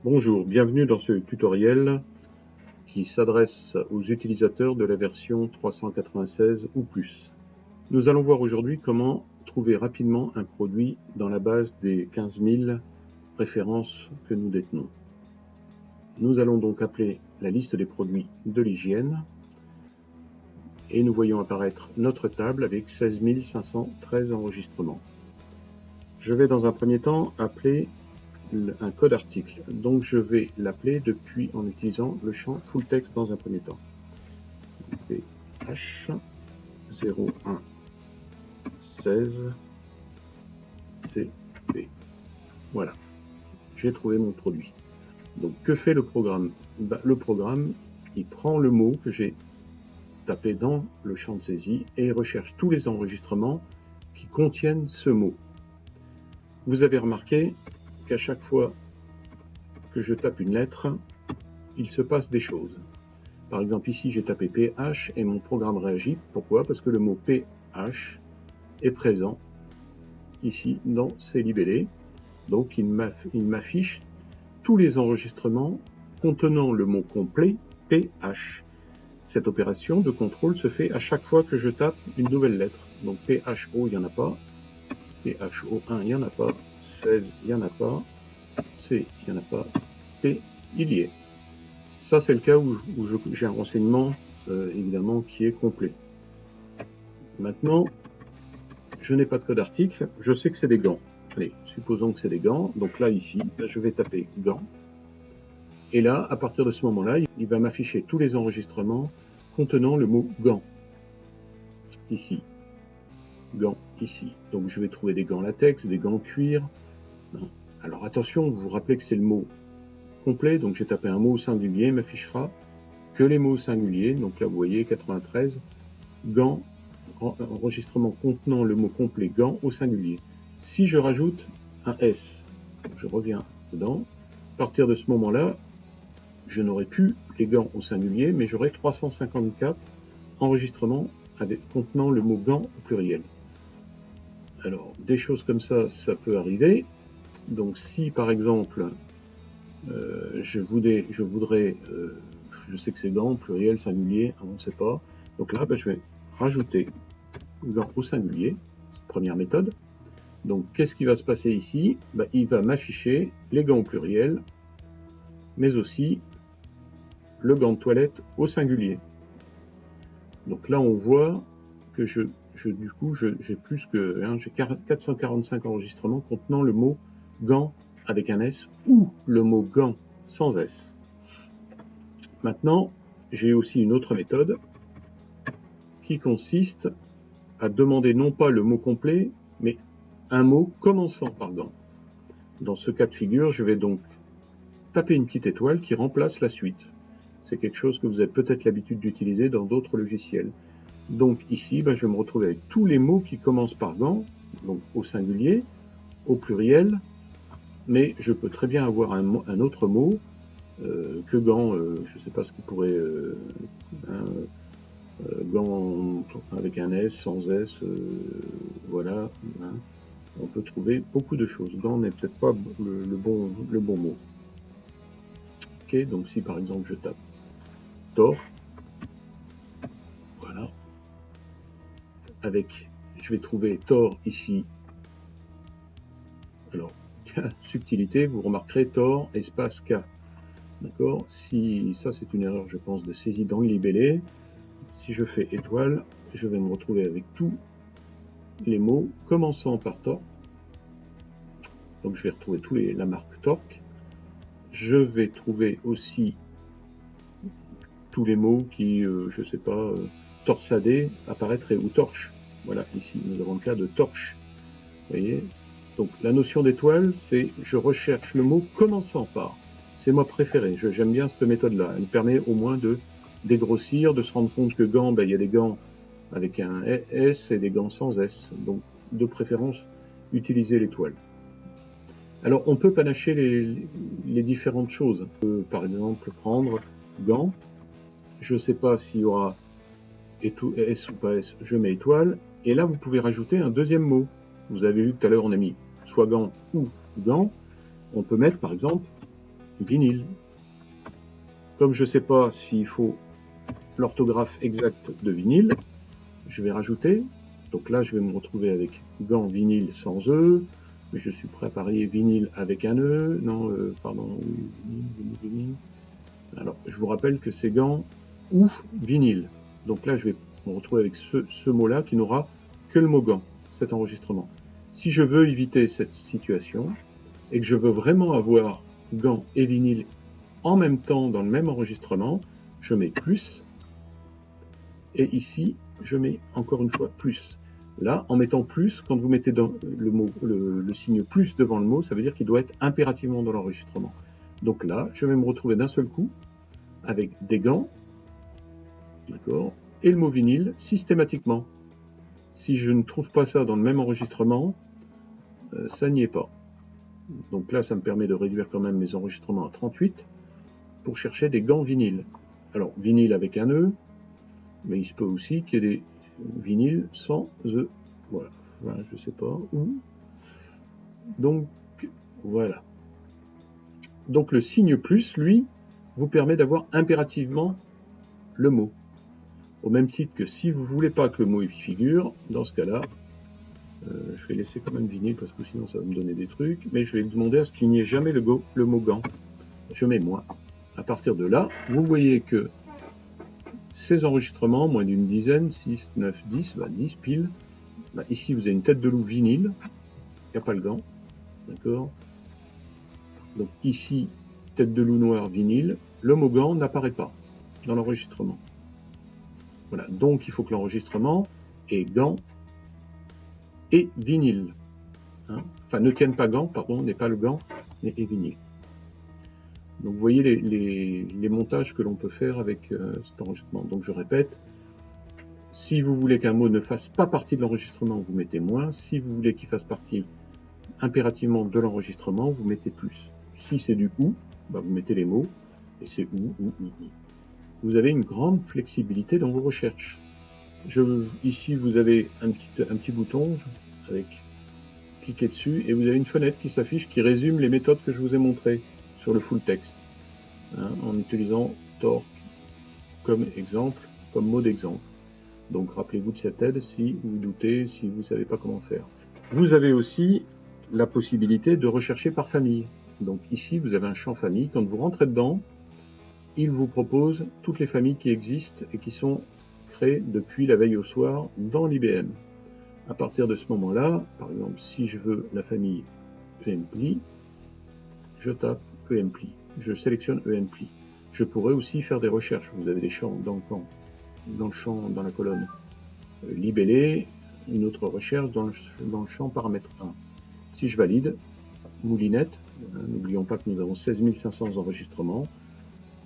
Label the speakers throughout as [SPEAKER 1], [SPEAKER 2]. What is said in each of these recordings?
[SPEAKER 1] Bonjour, bienvenue dans ce tutoriel qui s'adresse aux utilisateurs de la version 396 ou plus. Nous allons voir aujourd'hui comment trouver rapidement un produit dans la base des 15 000 références que nous détenons. Nous allons donc appeler la liste des produits de l'hygiène et nous voyons apparaître notre table avec 16 513 enregistrements. Je vais dans un premier temps appeler un code article, donc je vais l'appeler depuis en utilisant le champ full text dans un premier temps. PH 01 16 CP. Voilà, j'ai trouvé mon produit. Donc que fait le programme? Le programme, il prend le mot que j'ai tapé dans le champ de saisie et il recherche tous les enregistrements qui contiennent ce mot. Vous avez remarqué qu'à chaque fois que je tape une lettre, il se passe des choses. Par exemple, ici, j'ai tapé PH et mon programme réagit. Pourquoi? Parce que le mot PH est présent ici dans ces libellés. Donc, il m'affiche tous les enregistrements contenant le mot complet PH. Cette opération de contrôle se fait à chaque fois que je tape une nouvelle lettre. Donc, PHO, il n'y en a pas. PHO1, il n'y en a pas. 16, il n'y en a pas. C, il n'y en a pas. P, il y est. Ça, c'est le cas où j'ai un renseignement, évidemment, qui est complet. Maintenant, je n'ai pas de code article. Je sais que c'est des gants. Allez, supposons que c'est des gants. Donc là, ici, je vais taper gants. Et là, à partir de ce moment-là, il va m'afficher tous les enregistrements contenant le mot gants. Ici. Gants, ici. Donc je vais trouver des gants latex, des gants cuir. Non. Alors attention, vous vous rappelez que c'est le mot complet, donc j'ai tapé un mot au singulier, il m'affichera que les mots singuliers. Donc là, vous voyez, 93, gants, enregistrement contenant le mot complet gants au singulier. Si je rajoute un S, je reviens dedans, à partir de ce moment-là, je n'aurai plus les gants au singulier, mais j'aurai 354 enregistrements contenant le mot gants au pluriel. Alors, des choses comme ça, ça peut arriver. Donc, si par exemple, je voudrais, je sais que c'est gants, pluriel, singulier, on ne sait pas. Donc là, je vais rajouter gants au singulier, première méthode. Donc, qu'est-ce qui va se passer ici? Il va m'afficher les gants au pluriel, mais aussi le gant de toilette au singulier. Donc là, on voit que du coup, j'ai plus que j'ai 445 enregistrements contenant le mot gant avec un S ou le mot gant sans S. Maintenant, j'ai aussi une autre méthode qui consiste à demander non pas le mot complet, mais un mot commençant par gant. Dans ce cas de figure, je vais donc taper une petite étoile qui remplace la suite. C'est quelque chose que vous avez peut-être l'habitude d'utiliser dans d'autres logiciels. Donc ici, je vais me retrouver avec tous les mots qui commencent par gant, donc au singulier, au pluriel, mais je peux très bien avoir un autre mot que gant, je ne sais pas ce qui pourrait, gant avec un S, sans S, voilà, hein. On peut trouver beaucoup de choses. Gant n'est peut-être pas le bon mot. Ok, donc si par exemple je tape Tor, voilà, je vais trouver Tor ici. Alors, subtilité, vous remarquerez Tor, espace K. D'accord? Si ça c'est une erreur, je pense, de saisie dans le libellé, si je fais étoile, je vais me retrouver avec tous les mots commençant par Tor. Donc je vais retrouver la marque Torque. Je vais trouver aussi tous les mots qui, je sais pas, torsadé apparaîtraient, ou torche. Voilà, ici, nous avons le cas de torche. Vous voyez? Donc, la notion d'étoile, c'est je recherche le mot commençant par. C'est ma préférée. J'aime bien cette méthode-là. Elle me permet au moins de dégrossir, de se rendre compte que gants, il y a des gants avec un S et des gants sans S. Donc, de préférence, utilisez l'étoile. Alors, on peut panacher les différentes choses. On peut, par exemple, prendre gants. Je ne sais pas s'il y aura S ou pas S, je mets étoile. Et là, vous pouvez rajouter un deuxième mot. Vous avez vu que tout à l'heure, on a mis soit gant ou gant. On peut mettre, par exemple, vinyle. Comme je ne sais pas s'il faut l'orthographe exacte de vinyle, je vais rajouter. Donc là, je vais me retrouver avec gant vinyle sans E. Mais je suis prêt à parier vinyle avec un E. Non, pardon, vinyle. Alors, je vous rappelle que c'est gant ou vinyle. Donc là, je vais me retrouver avec ce mot-là qui n'aura que le mot gant, cet enregistrement. Si je veux éviter cette situation et que je veux vraiment avoir gant et vinyle en même temps dans le même enregistrement, je mets plus. Et ici, je mets encore une fois plus. Là, en mettant plus, quand vous mettez dans le signe plus devant le mot, ça veut dire qu'il doit être impérativement dans l'enregistrement. Donc là, je vais me retrouver d'un seul coup avec des gants, d'accord, et le mot vinyle systématiquement. Si je ne trouve pas ça dans le même enregistrement, ça n'y est pas. Donc là, ça me permet de réduire quand même mes enregistrements à 38 pour chercher des gants vinyles. Alors, vinyle avec un E, mais il se peut aussi qu'il y ait des vinyles sans E. Voilà, je ne sais pas où. Donc, voilà. Donc, le signe plus, lui, vous permet d'avoir impérativement le mot. Au même titre que si vous ne voulez pas que le mot y figure, dans ce cas-là, je vais laisser quand même vinyle parce que sinon ça va me donner des trucs, mais je vais demander à ce qu'il n'y ait jamais le mot gant. Je mets moins. À partir de là, vous voyez que ces enregistrements, moins d'une dizaine, 6, 9, 10, 10 piles, ici vous avez une tête de loup vinyle, il n'y a pas le gant, d'accord. Donc ici, tête de loup noir vinyle, le mot gant n'apparaît pas dans l'enregistrement. Voilà, donc il faut que l'enregistrement ait gant et vinyle. Hein, enfin, ne tienne pas gant, pardon, n'est pas le gant, mais est vinyle. Donc vous voyez les montages que l'on peut faire avec cet enregistrement. Donc je répète, si vous voulez qu'un mot ne fasse pas partie de l'enregistrement, vous mettez moins. Si vous voulez qu'il fasse partie impérativement de l'enregistrement, vous mettez plus. Si c'est du ou, vous mettez les mots, et c'est ou. Vous avez une grande flexibilité dans vos recherches. Ici, vous avez un petit bouton avec cliquez dessus, et vous avez une fenêtre qui s'affiche qui résume les méthodes que je vous ai montrées sur le full text, en utilisant torque comme exemple, comme mot d'exemple. Donc rappelez-vous de cette aide si vous doutez, si vous ne savez pas comment faire. Vous avez aussi la possibilité de rechercher par famille. Donc ici, vous avez un champ famille. Quand vous rentrez dedans, il vous propose toutes les familles qui existent et qui sont créées depuis la veille au soir dans l'IBM. À partir de ce moment-là, par exemple, si je veux la famille EMPLI, je tape EMPLI. Je sélectionne EMPLI. Je pourrais aussi faire des recherches. Vous avez des champs dans le champ, dans la colonne libellé, une autre recherche dans le champ paramètre 1. Si je valide, moulinette, n'oublions pas que nous avons 16 500 enregistrements,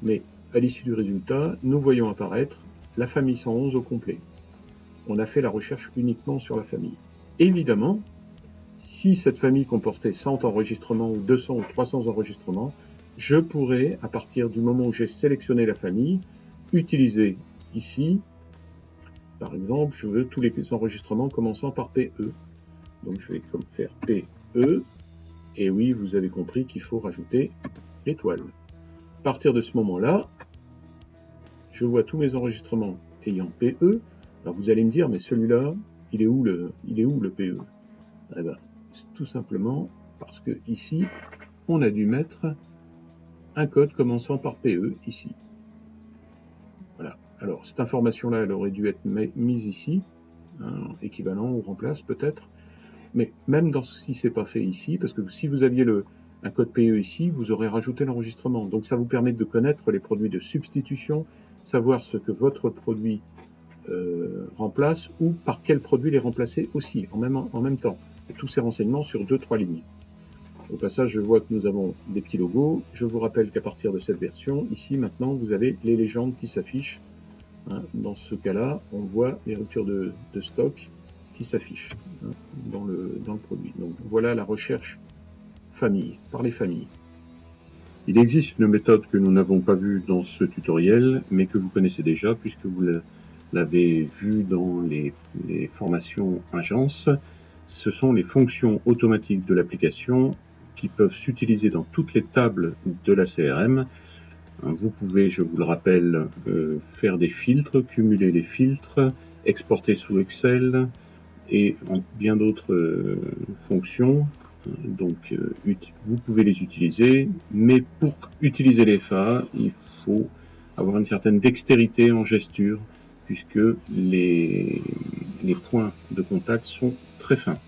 [SPEAKER 1] mais à l'issue du résultat, nous voyons apparaître la famille 111 au complet. On a fait la recherche uniquement sur la famille. Évidemment, si cette famille comportait 100 enregistrements ou 200 ou 300 enregistrements, je pourrais, à partir du moment où j'ai sélectionné la famille, utiliser ici, par exemple, je veux tous les enregistrements commençant par PE. Donc je vais faire PE, et oui, vous avez compris qu'il faut rajouter l'étoile. À partir de ce moment-là, je vois tous mes enregistrements ayant PE. Alors vous allez me dire, mais celui-là, il est où le PE? Eh bien, c'est tout simplement parce que ici, on a dû mettre un code commençant par PE ici. Voilà. Alors, cette information-là, elle aurait dû être mise ici, équivalent ou remplace peut-être. Mais même si c'est pas fait ici, parce que si vous aviez un code PE ici, vous aurez rajouté l'enregistrement. Donc ça vous permet de connaître les produits de substitution, savoir ce que votre produit remplace ou par quel produit les remplacer aussi en même temps. Et tous ces renseignements sur 2-3 lignes. Au passage, je vois que nous avons des petits logos. Je vous rappelle qu'à partir de cette version, ici maintenant, vous avez les légendes qui s'affichent. Dans ce cas-là, on voit les ruptures de stock qui s'affichent dans le produit. Donc voilà la recherche famille, par les familles. Il existe une méthode que nous n'avons pas vue dans ce tutoriel, mais que vous connaissez déjà puisque vous l'avez vue dans les formations agences. Ce sont les fonctions automatiques de l'application qui peuvent s'utiliser dans toutes les tables de la CRM. Vous pouvez, je vous le rappelle, faire des filtres, cumuler les filtres, exporter sous Excel et bien d'autres fonctions. Donc vous pouvez les utiliser, mais pour utiliser les FA, il faut avoir une certaine dextérité en gesture, puisque les points de contact sont très fins.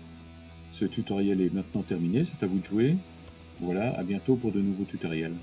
[SPEAKER 1] Ce tutoriel est maintenant terminé, c'est à vous de jouer. Voilà, à bientôt pour de nouveaux tutoriels.